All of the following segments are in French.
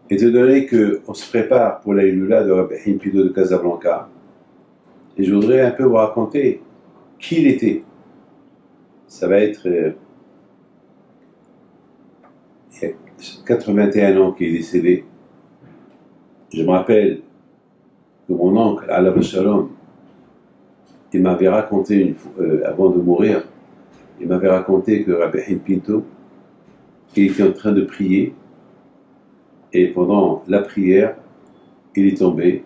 Étant donné qu'on se prépare pour la Iloula de Rabbi Haim Pinto de Casablanca, et je voudrais un peu vous raconter qui il était. Ça va être il y a 81 ans qu'il est décédé. Je me rappelle que mon oncle, Alav Shalom, il m'avait raconté, avant de mourir, il m'avait raconté que Rabbi Haim Pinto, il était en train de prier, et pendant la prière, il est tombé,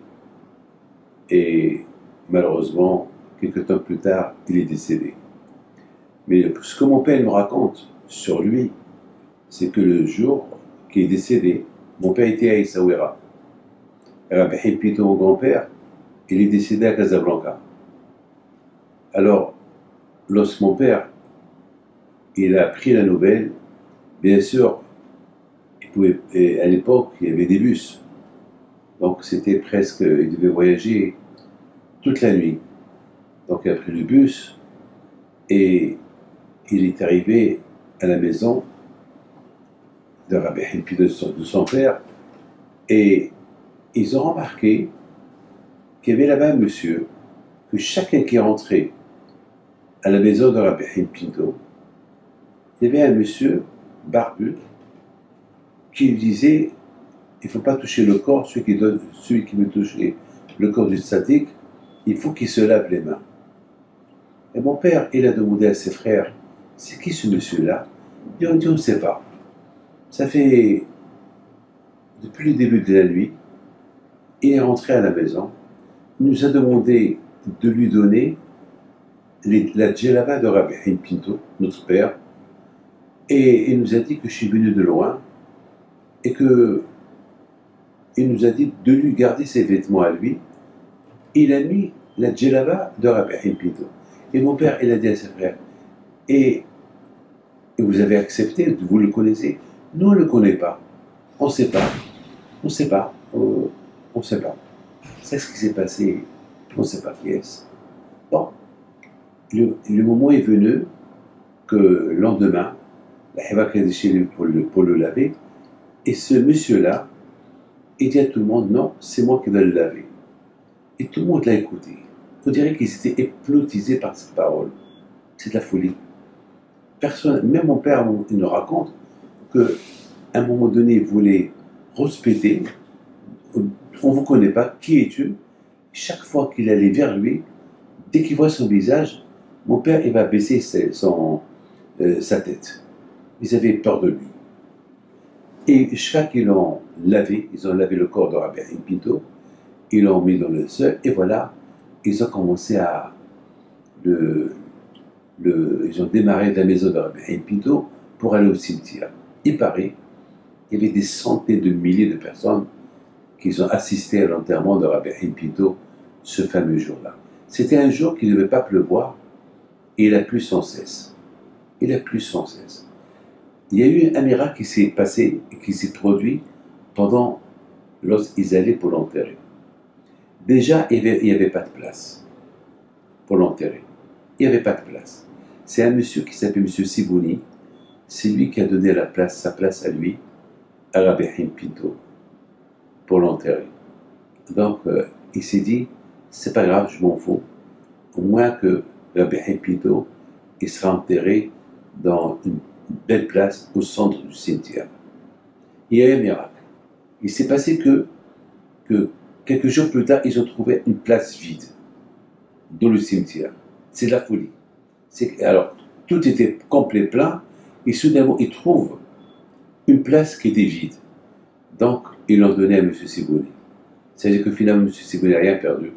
et malheureusement, quelques temps plus tard, il est décédé. Mais ce que mon père me raconte sur lui, c'est que le jour qu'il est décédé, mon père était à Essaouira. Rabbi Haim Pinto, mon grand-père, il est décédé à Casablanca. Alors, lorsque mon père il a appris la nouvelle, bien sûr, à l'époque, il y avait des bus. Donc, c'était presque, il devait voyager toute la nuit. Donc, il a pris le bus et il est arrivé à la maison de Rabbi Haim Pinto, de son père, et ils ont remarqué qu'il y avait là-bas un monsieur, que chacun qui rentrait à la maison de Rabbi Haim Pinto, il y avait un monsieur barbu qui lui disait il ne faut pas toucher le corps, celui qui veut toucher le corps du tzaddik, il faut qu'il se lave les mains. Et mon père, il a demandé à ses frères c'est qui ce monsieur-là? Ils ont dit on ne sait pas. Ça fait depuis le début de la nuit, il est rentré à la maison, il nous a demandé de lui donner la djellaba de Rabbi Haim Pinto, notre père, et il nous a dit que je suis venu de loin et que il nous a dit de lui garder ses vêtements à lui. Il a mis la djellaba de Rabbi Haim Pinto. Et mon père, il a dit à ses frères, et vous avez accepté, vous le connaissez? Nous, on ne le connaît pas. On ne sait pas. On ne sait pas. On ne sait pas. C'est ce qui s'est passé. On ne sait pas qui est-ce. Bon. Le moment est venu que le lendemain, la Heva Kaddish pour le laver, et ce monsieur-là, il dit à tout le monde, non, c'est moi qui dois le laver. Et tout le monde l'a écouté. On dirait qu'ils étaient hypnotisés par cette parole. C'est de la folie. Personne, même mon père, il nous raconte qu'à un moment donné, il voulait respecter, on ne vous connaît pas, qui es-tu? Chaque fois qu'il allait vers lui, dès qu'il voit son visage, mon père, il va baisser sa tête. Ils avaient peur de lui. Et chaque fois qu'ils l'ont lavé, ils ont lavé le corps de Rabbi Haim Pinto, ils l'ont mis dans le seuil, et voilà, ils ont commencé à ils ont démarré de la maison de Rabbi Haim Pinto pour aller au cimetière. Il paraît, il y avait des centaines de milliers de personnes qui ont assisté à l'enterrement de Rabbi Haim Pinto ce fameux jour-là. C'était un jour qui ne devait pas pleuvoir, et il a plu sans cesse. Il a plu sans cesse. Il y a eu un miracle qui s'est passé et qui s'est produit lorsqu'ils allaient pour l'enterrer. Déjà, il n'y avait pas de place pour l'enterrer. Il n'y avait pas de place. C'est un monsieur qui s'appelle M. Sibouni. C'est lui qui a donné sa place à lui, à Rabbi Haim Pinto, pour l'enterrer. Donc, il s'est dit, c'est pas grave, je m'en fous. Au moins que Rabbi Haim Pinto, il sera enterré dans une belle place au centre du cimetière. Il y a eu un miracle. Il s'est passé que quelques jours plus tard, ils ont trouvé une place vide dans le cimetière. C'est de la folie. Alors, tout était complet plein, et soudainement, ils trouvent une place qui était vide. Donc, ils l'ont donnée à M. Sibouni. C'est-à-dire que finalement, M. Sibouni n'a rien perdu.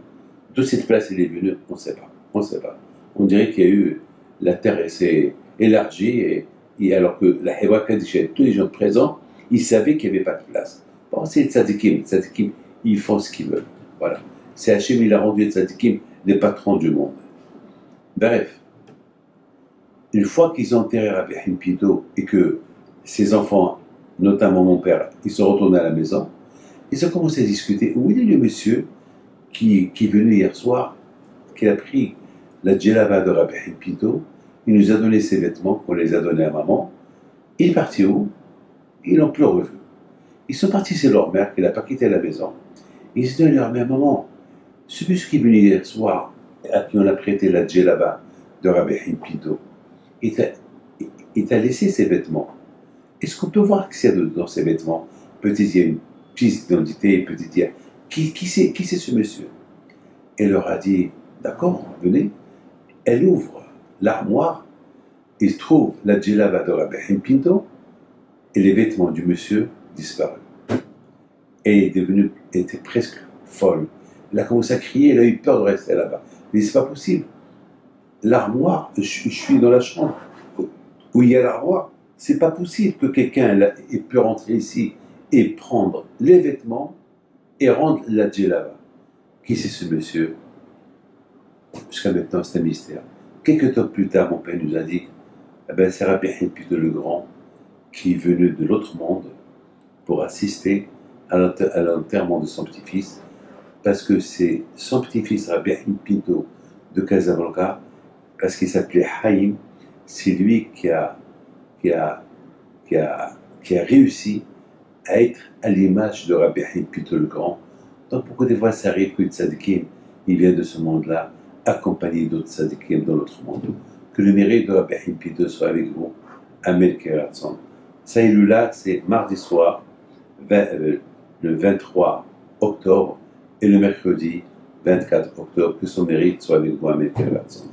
D'où cette place il est venue, on ne sait pas. On ne sait pas. On dirait qu'il y a eu, la terre s'est élargie, et alors que la Heva Kaddish, tous les gens présents, ils savaient qu'il n'y avait pas de place. Bon, c'est les tzadikim. Les tzadikim, ils font ce qu'ils veulent. Voilà. C'est Hachem, il a rendu les tzadikim les patrons du monde. Bref. Une fois qu'ils ont enterré Rabbi Haim Pinto et que ses enfants, notamment mon père, ils sont retournés à la maison, ils ont commencé à discuter. Où est le monsieur qui est venu hier soir, qui a pris la djellaba de Rabbi Haim Pinto, il nous a donné ses vêtements, qu'on les a donnés à maman, il est parti où? Ils l'ont plus revu. Ils sont partis chez leur mère, qui n'a pas quitté la maison. Ils se disent à leur mère, maman, ce monsieur qui est venu hier soir, à qui on a prêté la djellaba de Rabbi Haim Pinto, il t'a laissé ses vêtements. Est-ce qu'on peut voir ce qu'il y a dans ces vêtements? Peut-être il y a une pièce d'identité, peut-être il y a... Qui c'est ce monsieur? Elle leur a dit, d'accord, venez. Elle ouvre l'armoire, il trouve la djellaba de Rabbi Haim Pinto et les vêtements du monsieur disparus. Et elle était presque folle. Elle a commencé à crier, elle a eu peur de rester là-bas. Mais c'est pas possible. L'armoire, je suis dans la chambre où il y a l'armoire. C'est pas possible que quelqu'un ait pu rentrer ici et prendre les vêtements et rendre la djellaba. Qui c'est ce monsieur? Jusqu'à maintenant, c'est un mystère. Quelques temps plus tard, mon père nous a dit, eh ben, c'est Rabbi Haim Pinto le Grand qui est venu de l'autre monde pour assister à l'enterrement de son petit-fils, parce que c'est son petit-fils Rabbi Haim Pinto de Casablanca, parce qu'il s'appelait Haïm, c'est lui qui a réussi à être à l'image de Rabbi Haim Pinto le Grand. Donc beaucoup de fois ça arrive que le tzadikim, il vient de ce monde-là, accompagné d'autres tzadikim dans l'autre monde. Que le mérite de Rabbi Haim Pinto soit avec vous. Amen Keratzon. Saïloula, c'est mardi soir, le 23 octobre, et le mercredi 24 octobre. Que son mérite soit avec vous. Amen Keratzon.